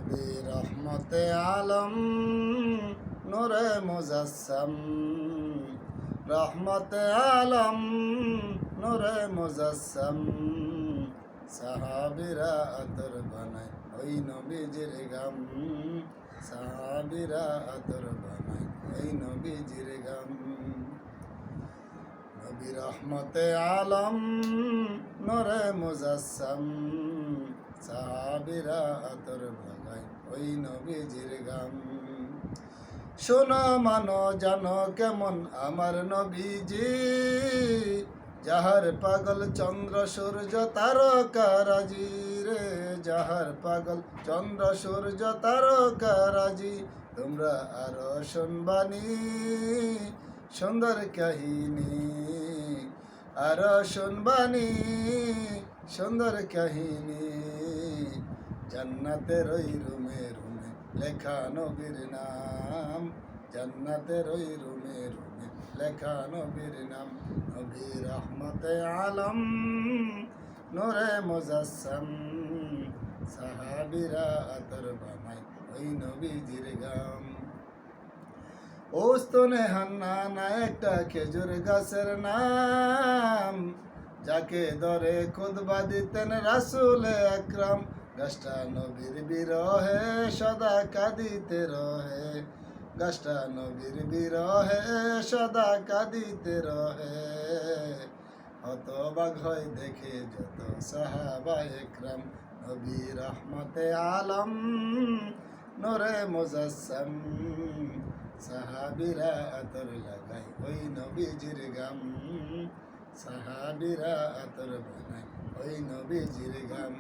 নবী রহমতে আলম নূরে মুজাসসাম, রহমতে আলম নূরে মুজাসসাম। সাহাবীরা আতর বানায় ওই নবীজির গাম, সাহাবীরা আতর বানায় ওই নবীজির গাম। নবী রহমতে আলম নূরে মুজাসসাম, সাহাবীরা আতর লাগায় ওই নবীজির গাম। শোনো মানো জানো কেমন আমার নবীজি, যাহার পাগল চন্দ্র সূর্য তারকারাজি রে, যাহার পাগল চন্দ্র সূর্য তারকারাজি। তোমরা আরো শুনবানি সুন্দর কাহিনী, আরো শুনবানি সুন্দর কাহিনী। জান্নাতের ওই রুমে রুমে লেখা নবীর নাম, জান্নাতের ওই রুমে রুমে লেখা নবীর নাম। নবী রহমতে আলম নূরে মুজাসসাম, সাহাবীরা আতর বানায় ওই নবীজির গাম। ওস্তনে হান্নানা একটা খেজুর গাছের নাম, যাকে ধরে খুতবা দিতেন রাসূলে আকরাম। গাছটা নবীর বিরহে সদা কাঁদিতে রহে, গাছটা নবীর বিরহে সদা কাঁদিতে রহে। হতবাক হয় দেখে যত সাহাবা একরাম। নবী রহমতে আলম নূরে মুজাসসাম, সাহাবীরা আতর লাগায় ওই নবীজির গাম, সাহাবীরা আতর বানায় ওই নবীজির গাম।